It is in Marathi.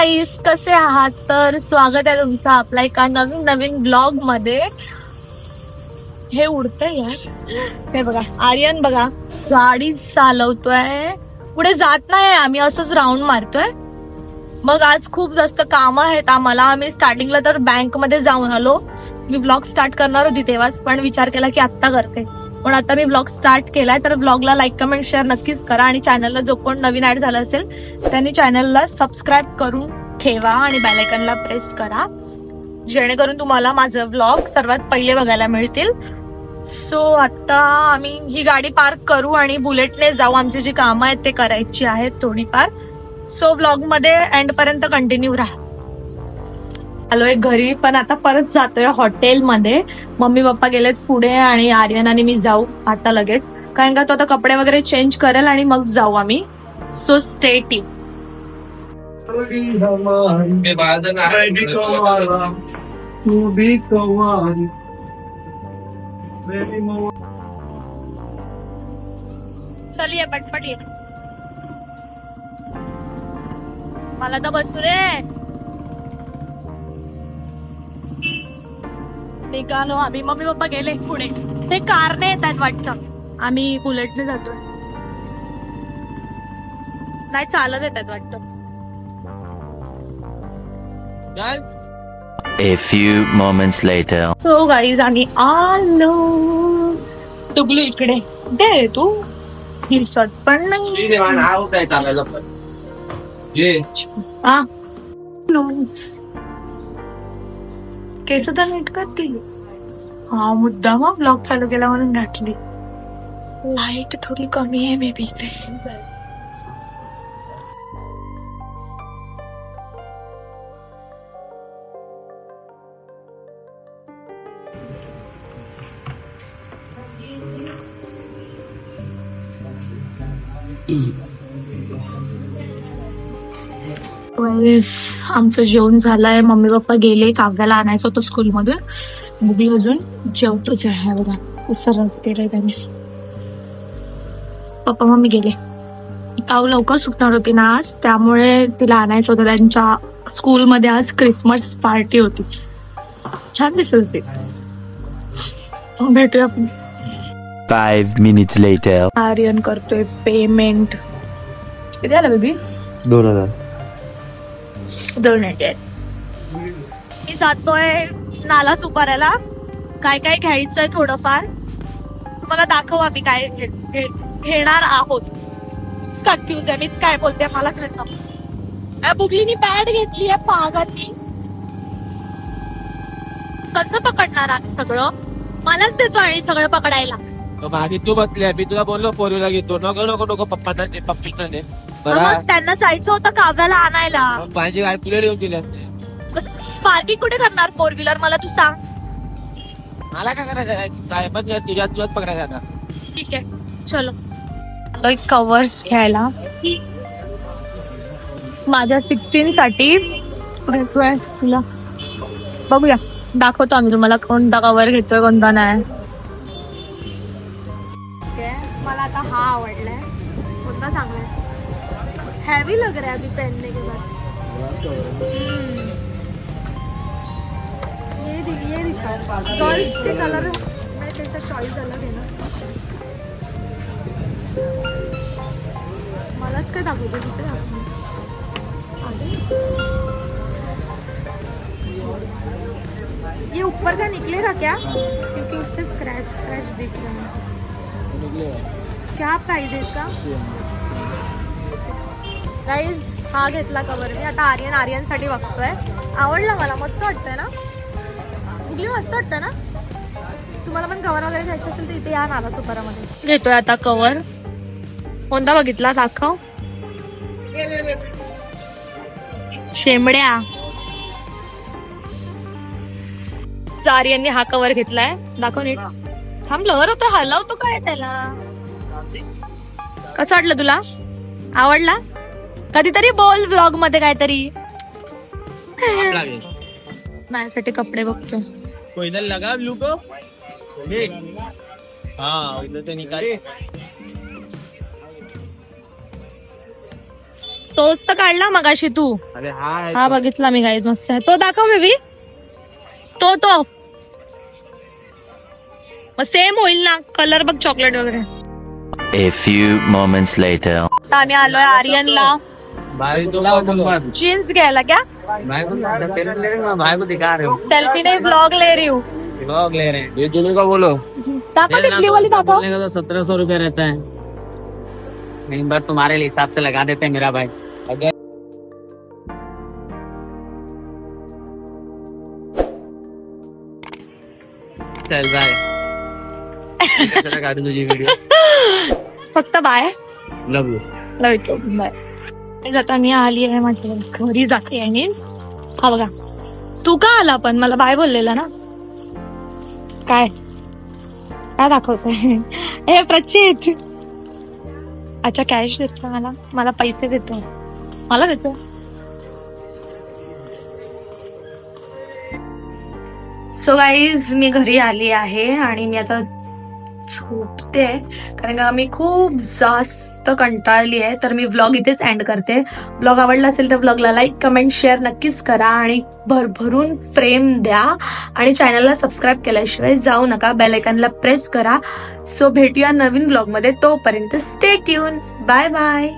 गाईस, कसे आहात? तर स्वागत आहे तुमचं आपला एका नवीन ब्लॉग मध्ये. हे उडतंय यार, हे बघा आर्यन बघा गाडी चालवतोय, पुढे जात नाही आम्ही असंच राऊंड मारतोय. मग आज खूप जास्त काम आहेत आम्हाला. आम्ही स्टार्टिंगला तर बँक मध्ये जाऊन आलो. मी ब्लॉग स्टार्ट करणार होती तेव्हाच, पण विचार केला की आता करते. पण आता मी ब्लॉग स्टार्ट केलाय, तर ब्लॉगला लाईक कमेंट शेअर नक्कीच करा. आणि चॅनलला जो कोण नवीन ऍड झाला असेल त्यांनी चॅनलला सबस्क्राईब करून ठेवा आणि बेल आयकॉनला प्रेस करा, जेणेकरून तुम्हाला माझं ब्लॉग सर्वात पहिले बघायला मिळतील. सो आता आम्ही ही गाडी पार्क करू आणि बुलेटने जाऊ. आमची जी कामं आहेत ते करायची आहेत थोडीफार. सो ब्लॉग मध्ये एंड पर्यंत कंटिन्यू राहा. आलोय घरी, पण आता परत जातोय हॉटेलमध्ये. मम्मी पप्पा गेलेत पुढे आणि आर्यन आणि मी जाऊ आता लगेच, कारण का तो आता कपडे वगैरे चेंज करेल आणि मग जाऊ आम्ही. So stay tune. चल ये पटपट ये, मला तर बसू दे. निघालो आम्ही, मम्मी पप्पा गेले पुढे. ते कारने येत आहेत वाटतं, आम्ही बुलेटने जातोय. नाही चालत येत आहेत वाटतं. A few moments later. हो गाईज, आम्ही आलो. टुगलू इकडे दे, तू दिसत पण नाही. केस तर नीट करते. हा मुद्दाम ब्लॉग चालू केला म्हणून घातली. लाईट थोडी कमी आहे मे बी इथे. आमचं जेवण झालंय. मम्मी पप्पा गेले, काव्याला आणायचं होतं स्कूल मधून. बुगली अजून जेवतोच आहे बघा, कसं रडतेय त्यांनी. पप्पा मम्मी गेले. काव लवकर सुटणार होती ना आज, त्यामुळे तिला आणायचं होतं. त्यांच्या स्कूलमध्ये आज क्रिसमस पार्टी होती. छान दिसत होती. भेटूया आपण. 5 minutes later. आर्यन करतोय पेमेंट. किती आलं बेबी? 2000. 2 मी जातोय नाला सुपाऱ्याला. काय काय घ्यायचंय थोडंफार मला दाखव. आम्ही काय घेणार आहोत. कन्फ्युज आहे मी, काय बोलते मलाच कळत. बुगलीनी पॅड घेतली आहे पागाची. कसं पकडणार आम्ही सगळं? मलाच देतो आणि सगळं पकडायला. मागे तू बसली, मी तुला बोललो फोरव्हीलर घेतो. नको नको नको पप्पांना दे, पप्पींना दे. त्यांना जायचं होतं काव्याला आणायला. माझी गाडी पुढे येऊन दिली. पार्किंग कुठे करणार फोर व्हीलर मला तू सांग. मला काय करायचं? तुझ्या तुलाच पकडायचं आता. ठीक आहे चलो. कवर्स घ्यायला माझ्या 16 साठी घेतोय. तुला बघूया, दाखवतो आम्ही तुम्हाला कोणता कवर घेतोय कोणता नाही. मला आता हा आवडलाय. कोणता चांगला आहे? हैवी लग रहा है अभी पहनने के बाद. ये दिखा गर्ल्स के कलर में कैसा चॉइस अलग है ना. मलाच काय दाखवतो तिथे. ये ऊपर का निकलेगा क्या? क्योंकि उस पे स्क्रैच दिख रहा है. क्या प्राइस है इसका? गाईज हा घेतला कवर मी. आता आर्यन साठी बघतोय. आवडला मला, मस्त वाटतंय ना. मुली मस्त वाटतं ना. तुम्हाला पण कवर वगैरे घ्यायचं असेल तर इथे या नाला सुपारामध्ये. घेतोय आता कवर. कोणता बघितला दाखव. शेंबड्या. आर्यनने हा कवर घेतलाय. दाखव नीट. थांब लहर होतो, हलवतो काय त्याला. कसं वाटलं तुला? आवडला? कधीतरी बोल ब्लॉग मध्ये काहीतरी. माझ्यासाठी कपडे बघतो. इधर लगा ब्लू को. हाँ इधर से निकाल. तोच तर काढला मगाशी तू. अरे हाय हा बघितला मी गाईज, मस्त आहे तो. दाखव बेबी. तो मग सेम होईल ना कलर बघ, चॉकलेट वगैरे. A few moments later. आता आम्ही आलोय आर्यनला भाई तुला बस जीन्स घ्यायला. क्या भाई को दिखा रहे हो सेल्फी नहीं ब्लॉग ले रही हूँ. ब्लॉग ले रहे हैं ये दोनों का बोलो दाखव तिथली वाली दाखव. बोलने का तो 1700 रुपया रहता है नहीं बार तुम्हारे हिसाब से लगा देते हैं मेरा भाई अगर चल बाय काढू तुझी व्हिडिओ फक्त बाय. Love you bye. आता मी आली आहे माझ्या घरी जाते. आणि हा बघा, तू का आला पण मला बाय बोललेला ना. काय काय दाखवतोय हे प्रचित. अच्छा कॅश देतो मला पैसे देतो, मला देतो. सो गाईज मी घरी आली आहे आणि मी आता झोपते, कारण का मी खूप जास्त कंटाळली आहे. तर मी व्लॉग इथेच एंड करते. व्लॉग आवडला असेल तर व्लॉगला लाईक, कमेंट, शेअर नक्कीच करा आणि भरभरून प्रेम द्या. आणि चॅनलला सबस्क्राईब केल्याशिवाय जाऊ नका. बेल आयकॉनला प्रेस करा. सो भेटूया नवीन व्लॉग मध्ये. तोपर्यंत स्टे ट्यून. Bye bye.